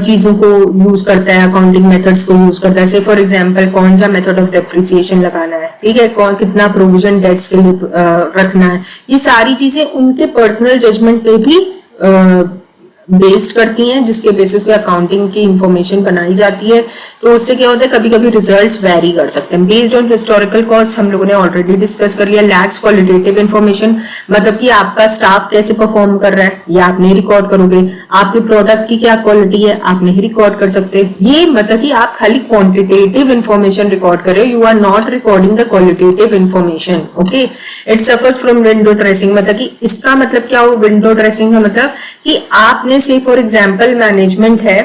चीजों को यूज करता है, अकाउंटिंग मेथड्स को यूज करता है। से फॉर एग्जांपल कौन सा मेथड ऑफ डेप्रिसिएशन लगाना है, ठीक है, कौन कितना प्रोविजन डेट्स के लिए रखना है, ये सारी चीजें उनके पर्सनल जजमेंट पे भी बेस्ड करती हैं, जिसके बेसिस पे अकाउंटिंग की इंफॉर्मेशन बनाई जाती है। तो उससे क्या होता है कभी कभी रिजल्ट्स वेरी कर सकते हैं। बेस्ड ऑन हिस्टोरिकल कॉस्ट हम लोगों ने ऑलरेडी डिस्कस कर लिया। लैक्स क्वालिटेटिव इंफॉर्मेशन मतलब कि आपका स्टाफ कैसे परफॉर्म कर रहा है ये आप नहीं रिकॉर्ड करोगे, आपके प्रोडक्ट की क्या क्वालिटी है आप नहीं रिकॉर्ड कर सकते। ये मतलब कि आप खाली क्वांटिटेटिव इंफॉर्मेशन रिकॉर्ड कर रहे हो, you are not recording the qualitative information. Okay, it suffers from window dressing. मतलब कि इसका मतलब क्या हो, विंडो ड्रेसिंग का मतलब कि आपने से फॉर एग्जांपल मैनेजमेंट है,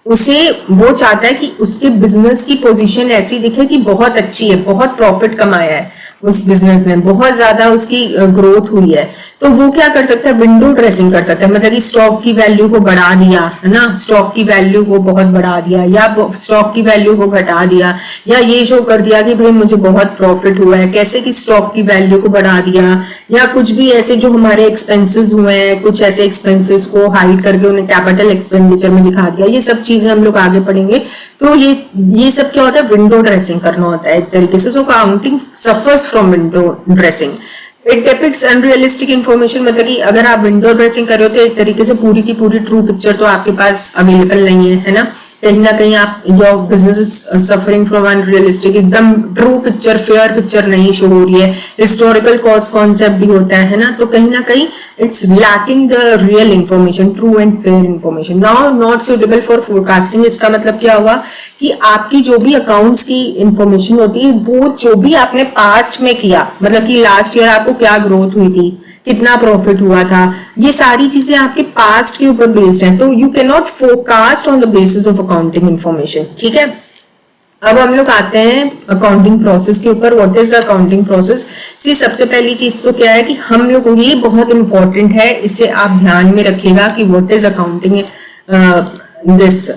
उसे वो चाहता है कि उसके बिजनेस की पोजीशन ऐसी दिखे कि बहुत अच्छी है, बहुत प्रॉफिट कमाया है उस बिजनेस ने, बहुत ज्यादा उसकी ग्रोथ हुई है, तो वो क्या कर सकता है, विंडो ड्रेसिंग कर सकता है। मतलब कि स्टॉक की वैल्यू को बढ़ा दिया, है ना, स्टॉक की वैल्यू को बहुत बढ़ा दिया या स्टॉक की वैल्यू को घटा दिया, या ये शो कर दिया कि भाई मुझे बहुत प्रॉफिट हुआ है, कैसे कि स्टॉक की वैल्यू को बढ़ा दिया, या कुछ भी ऐसे जो हमारे एक्सपेंसेस हुए हैं कुछ ऐसे एक्सपेंसेस को हाइड करके उन्हें कैपिटल एक्सपेंडिचर में दिखा दिया। ये सब चीजें हम लोग आगे पढ़ेंगे। तो ये सब क्या होता है, विंडो ड्रेसिंग करना होता है एक तरीके से। So accounting suffers from window dressing. It depicts unrealistic information. मतलब कि अगर आप विंडो ड्रेसिंग कर रहे हो तो एक तरीके से पूरी की पूरी ट्रू पिक्चर तो आपके पास अवेलेबल नहीं है ना, कहीं ना कहीं आप your business is suffering from unrealistic, एकदम ट्रू पिक्चर फेयर पिक्चर नहीं शो हो रही है। हिस्टोरिकल कॉस्ट कॉन्सेप्ट भी होता है ना, तो कहीं ना कहीं it's lacking the real information, true and fair information. Now not suitable for forecasting. इसका मतलब क्या हुआ कि आपकी जो भी अकाउंट्स की इंफॉर्मेशन होती है वो जो भी आपने पास्ट में किया, मतलब कि लास्ट ईयर आपको क्या ग्रोथ हुई थी, कितना प्रॉफिट हुआ था, ये सारी चीजें आपके पास्ट के ऊपर बेस्ड हैं, तो you can not forecast on the basis of accounting information. ठीक है, अब हम लोग आते हैं अकाउंटिंग प्रोसेस के ऊपर। What is accounting process? See सबसे पहली चीज तो क्या है कि हम लोग, ये बहुत इंपॉर्टेंट है, इसे आप ध्यान में रखिएगा कि what is accounting this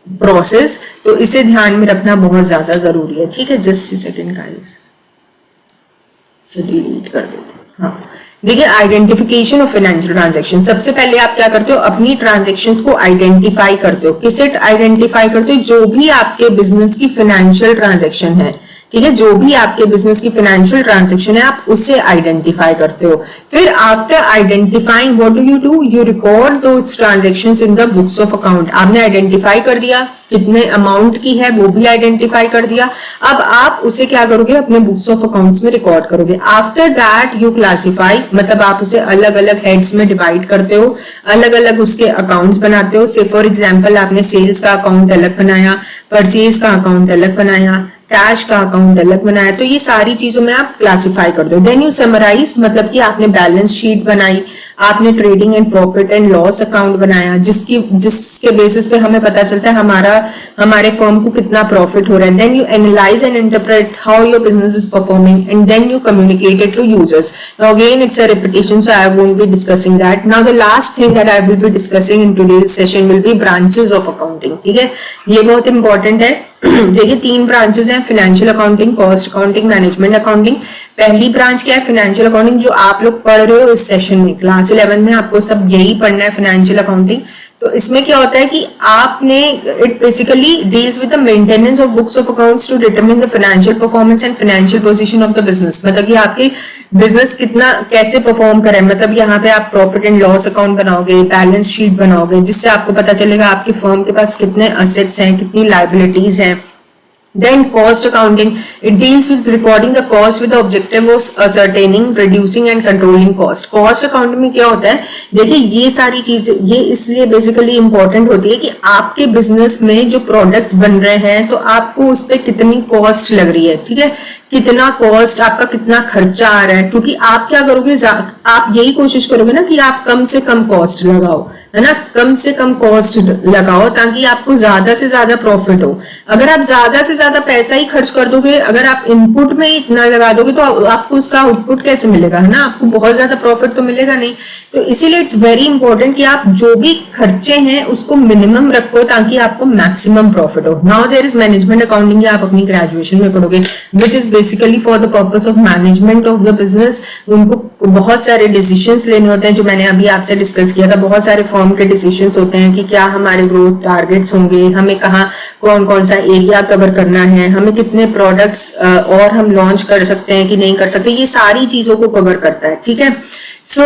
process, तो इसे ध्यान में रखना बहुत ज्यादा जरूरी है। ठीक है, just a second guys, delete कर देते हैं। हाँ, देखिए आइडेंटिफिकेशन ऑफ फाइनेंशियल ट्रांजैक्शन। सबसे पहले आप क्या करते हो, अपनी ट्रांजैक्शंस को आइडेंटिफाई करते हो। किसे आइडेंटिफाई करते हो? जो भी आपके बिजनेस की फाइनेंशियल ट्रांजैक्शन है, ठीक है, जो भी आपके बिजनेस की फाइनेंशियल ट्रांजैक्शन है आप उससे आइडेंटिफाई करते हो। फिर after identifying what do, you record those transactions in the books of account. आपने आइडेंटिफाई कर दिया कितने अमाउंट की है वो भी आइडेंटिफाई कर दिया, अब आप उसे क्या करोगे, अपने बुक्स ऑफ अकाउंट्स में रिकॉर्ड करोगे। आफ्टर दैट यू क्लासिफाई, मतलब आप उसे अलग अलग हेड्स में डिवाइड करते हो, अलग अलग उसके अकाउंट्स बनाते हो। से फॉर एग्जांपल आपने सेल्स का अकाउंट अलग बनाया, परचेज का अकाउंट अलग बनाया, कैश का अकाउंट अलग बनाया, तो ये सारी चीजों में आप क्लासिफाई कर दो। देन यू समराइज, मतलब कि आपने बैलेंस शीट बनाई, आपने trading and profit and loss account बनाया, जिसके बेसिस पे हमें पता चलता है हमारे फर्म को कितना प्रॉफिट हो रहा है। Then you analyse and interpret how your business is performing and then you communicate it to users. Now again it's a repetition, so I won't be discussing that. Now the last thing that I will be discussing in today's session will be branches of accounting. ठीक है, ये बहुत important है। देखिए 3 branches हैं, financial accounting, cost accounting, management accounting. पहली branch क्या है, फाइनेंशियल अकाउंटिंग, जो आप लोग पढ़ रहे हो इस सेशन में। क्लास 11 में आपको सब यही पढ़ना है, फाइनेंशियल अकाउंटिंग। तो इसमें क्या होता है कि आपने, it basically deals with the maintenance of books of accounts to determine the financial performance and financial position of the business. मतलब कि आपके बिजनेस कितना कैसे परफॉर्म करे, मतलब यहाँ पे आप प्रॉफिट एंड लॉस अकाउंट बनाओगे, बैलेंस शीट बनाओगे, जिससे आपको पता चलेगा आपकी फर्म के पास कितने असेट्स हैं, कितनी लायबिलिटीज हैं। Then cost accounting, it deals with recording the cost with the objective of ascertaining, reducing and controlling cost. Cost accounting में क्या होता है, देखिए ये सारी चीजें ये इसलिए बेसिकली इंपॉर्टेंट होती है कि आपके बिजनेस में जो प्रोडक्ट्स बन रहे हैं तो आपको उस पर कितनी कॉस्ट लग रही है, ठीक है, कितना कॉस्ट, आपका कितना खर्चा आ रहा है। क्योंकि आप क्या करोगे, आप यही कोशिश करोगे ना कि आप कम से कम कॉस्ट लगाओ, है ना, कम से कम कॉस्ट लगाओ ताकि आपको ज्यादा से ज्यादा प्रॉफिट हो। अगर आप ज्यादा से ज्यादा पैसा ही खर्च कर दोगे, अगर आप इनपुट में ही इतना लगा दोगे तो आपको उसका आउटपुट कैसे मिलेगा, है ना, आपको बहुत ज्यादा प्रॉफिट तो मिलेगा नहीं। तो इसीलिए इट्स वेरी इंपॉर्टेंट कि आप जो भी खर्चे हैं उसको मिनिमम रखो ताकि आपको मैक्सिमम प्रॉफिट हो। Now there is management accounting, आप अपनी ग्रेजुएशन में पढ़ोगे, which is basically for the purpose of management of the business. उनको बहुत सारे डिसीजंस लेने होते हैं, जो मैंने अभी आपसे डिस्कस किया था। बहुत सारे फर्म के डिसीजंस होते हैं कि क्या हमारे ग्रोथ टारगेट्स होंगे, हमें कहाँ कौन कौन सा एरिया कवर करना है, हमें कितने प्रोडक्ट्स और हम लॉन्च कर सकते हैं कि नहीं कर सकते, ये सारी चीजों को कवर करता है। ठीक है, सो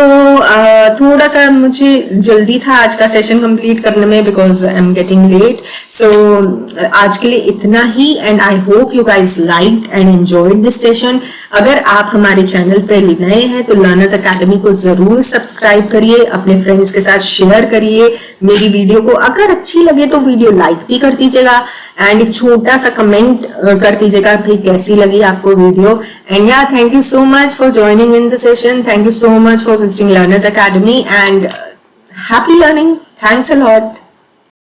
थोड़ा सा मुझे जल्दी था आज का सेशन कंप्लीट करने में because I am getting late. So आज के लिए इतना ही and I hope you guys liked and enjoyed this session. अगर आप हमारे चैनल पर नए हैं तो लर्नर्स एकेडमी को जरूर सब्सक्राइब करिए, अपने फ्रेंड्स के साथ शेयर करिए मेरी वीडियो को। अगर अच्छी लगे तो वीडियो लाइक भी कर दीजिएगा एंड एक छोटा सा कमेंट कर दीजिएगा भाई कैसी लगी आपको वीडियो। एंड या thank you so much for joining in the session, thank you so much for visiting Learners Academy and happy learning. Thanks a lot.